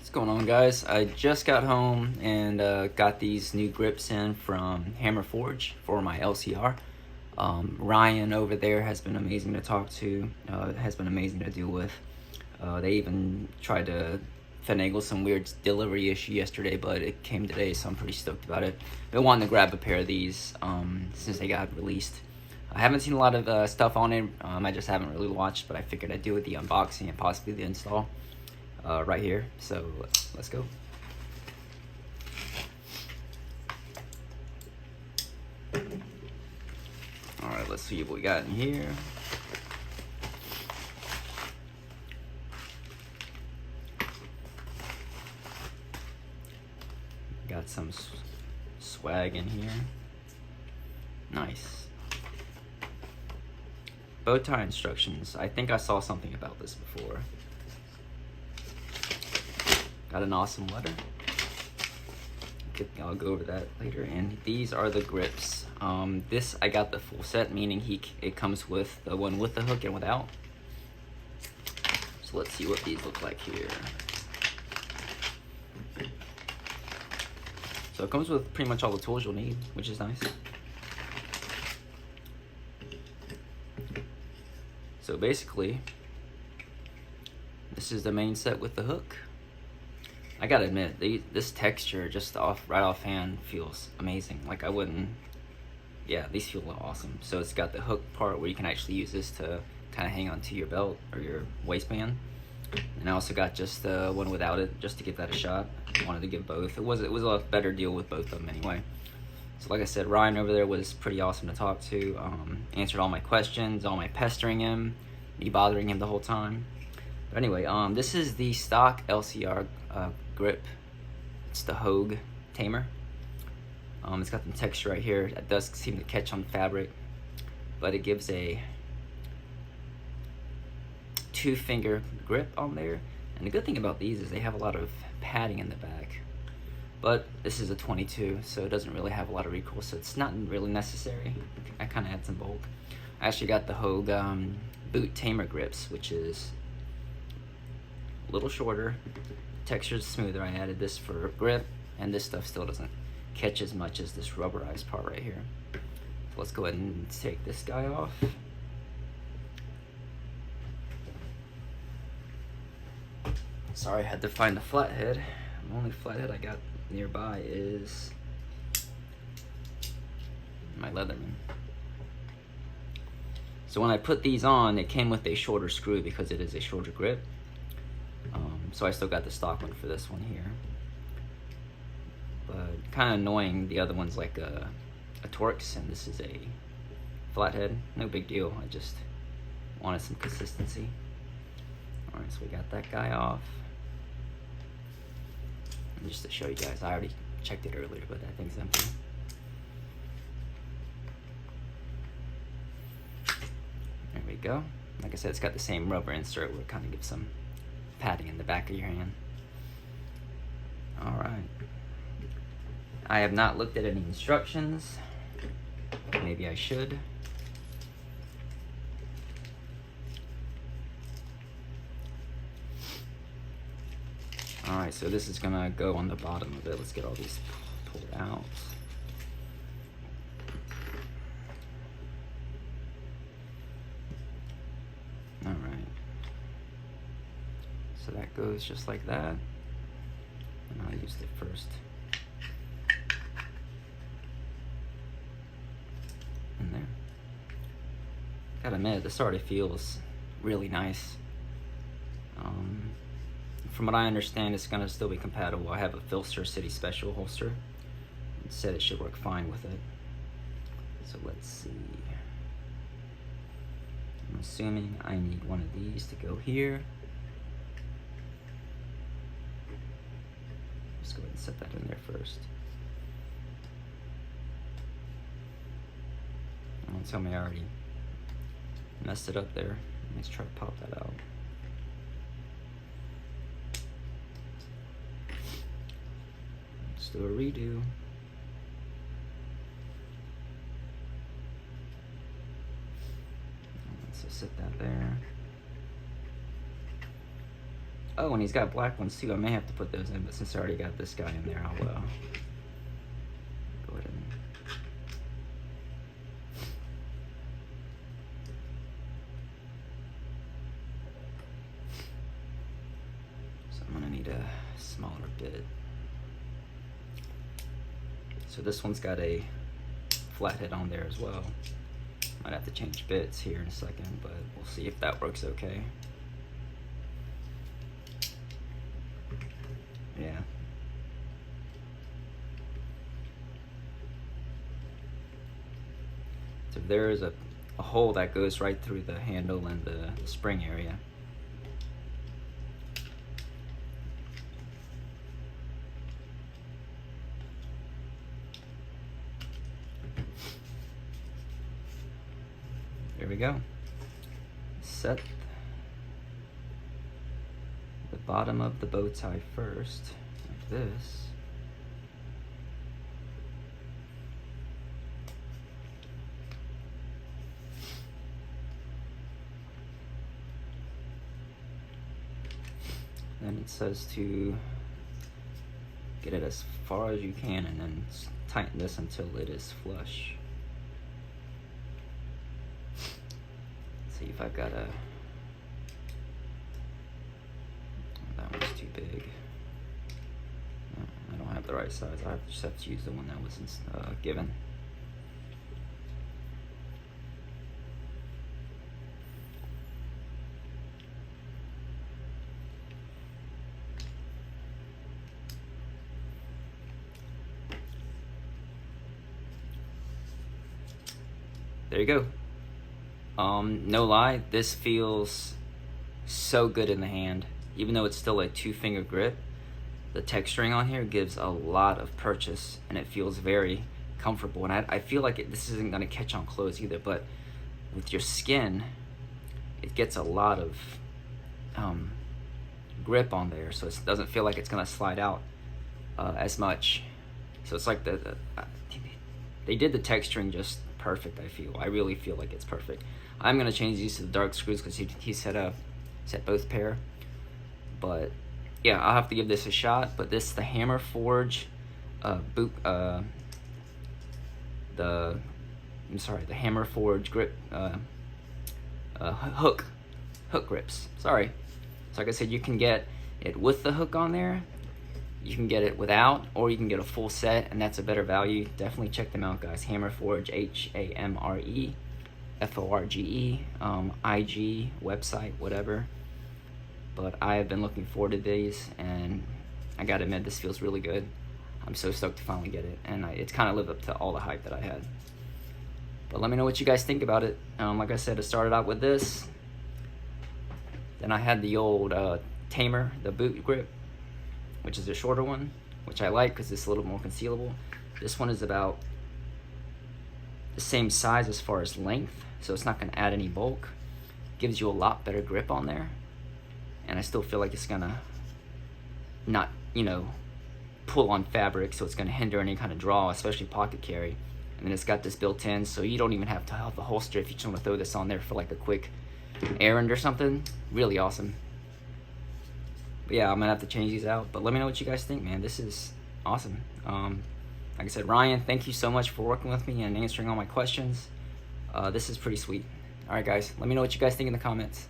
What's going on, guys? I just got home and got these new grips in from Hamre Forge for my LCR. Ryan over there has been amazing to talk to, has been amazing to deal with. They even tried to finagle some weird delivery issue yesterday, but it came today, so I'm pretty stoked about it. Been wanting to grab a pair of these since they got released. I haven't seen a lot of stuff on it. I just haven't really watched, but I figured I'd do with the unboxing and possibly the install right here. So let's go. All right, let's see what we got in here. Got some swag in here. Nice. Bow tie instructions. I think I saw something about this before. Got an awesome letter. I'll go over that later. And these are the grips. This I got the full set, meaning it comes with the one with the hook and without. So let's see what these look like here. So it comes with pretty much all the tools you'll need, which is nice. So basically, this is the main set with the hook. I gotta admit, this texture just right offhand feels amazing. Like I wouldn't, yeah, these feel awesome. So it's got the hook part where you can actually use this to kind of hang onto your belt or your waistband. And I also got just the one without it, just to give that a shot. I wanted to give both. It was a better deal with both of them anyway. So like I said, Ryan over there was pretty awesome to talk to. Answered all my questions, all my pestering him, me bothering him the whole time. But anyway, this is the stock LCR grip. It's the Hogue Tamer. It's got some texture right here. It does seem to catch on fabric, but it gives a 2-finger grip on there. And the good thing about these is they have a lot of padding in the back. But this is a 22, so it doesn't really have a lot of recoil, so it's not really necessary. I kind of add some bulk. I actually got the Hogue Boot Tamer grips, which is a little shorter. Texture's smoother. I added this for grip, and this stuff still doesn't catch as much as this rubberized part right here. So let's go ahead and take this guy off. Sorry, I had to find the flathead. The only flathead I got nearby is my Leatherman. So when I put these on, it came with a shorter screw because it is a shorter grip. So I still got the stock one for this one here. But kind of annoying, the other one's like a Torx, and this is a flathead. No big deal, I just wanted some consistency. Alright, so we got that guy off. And just to show you guys, I already checked it earlier, but that thing's empty. There we go. Like I said, it's got the same rubber insert where it kind of gives some padding in the back of your hand. Alright. I have not looked at any instructions. Maybe I should. Alright, so this is gonna go on the bottom of it. Let's get all these pulled out. Alright. So that goes just like that. And I'll use the first. In there. Gotta admit, this already feels really nice. From what I understand, it's gonna still be compatible. I have a Filster City Special holster. It said it should work fine with it. So let's see. I'm assuming I need one of these to go here. Let's go ahead and set that in there first. Don't tell me I already messed it up there. Let's try to pop that out. Let's do a redo. Let's just set that there. Oh, and he's got black ones too. I may have to put those in, but since I already got this guy in there, I'll go ahead and... So I'm gonna need a smaller bit. So this one's got a flathead on there as well. Might have to change bits here in a second, but we'll see if that works okay. Yeah. So there is a hole that goes right through the handle and the spring area. There we go. Set the bottom of the bow tie first, like this. Then it says to get it as far as you can and then tighten this until it is flush. See if I've got a... That one's too big. No, I don't have the right size. I just have to use the one that was given. There you go. No lie, this feels so good in the hand. Even though it's still a 2-finger grip, the texturing on here gives a lot of purchase and it feels very comfortable. And I feel like this isn't gonna catch on close either, but with your skin, it gets a lot of grip on there, so it doesn't feel like it's gonna slide out as much. So it's like they did the texturing just perfect. I really feel like it's perfect. I'm gonna change these to the dark screws because he set both pair. But yeah, I'll have to give this a shot. But this is the Hamre Forge the Hamre Forge grip hook grips. Sorry. So like I said, you can get it with the hook on there. You can get it without, or you can get a full set, and that's a better value. Definitely check them out, guys. Hamre Forge, HAMRE FORGE, IG website, whatever. But I have been looking forward to these, and I gotta admit, this feels really good. I'm so stoked to finally get it, and it's kind of lived up to all the hype that I had. But let me know what you guys think about it. Like I said, I started out with this. Then I had the old Tamer, the boot grip, which is a shorter one, which I like because it's a little more concealable. This one is about the same size as far as length, so it's not going to add any bulk. Gives you a lot better grip on there, and I still feel like it's going to not, pull on fabric, so it's going to hinder any kind of draw, especially pocket carry. And then it's got this built in, so you don't even have to have the holster if you just want to throw this on there for like a quick errand or something. Really awesome. But yeah, I'm gonna have to change these out. But let me know what you guys think, man. This is awesome. Like I said, Ryan, thank you so much for working with me and answering all my questions. This is pretty sweet. All right, guys, let me know what you guys think in the comments.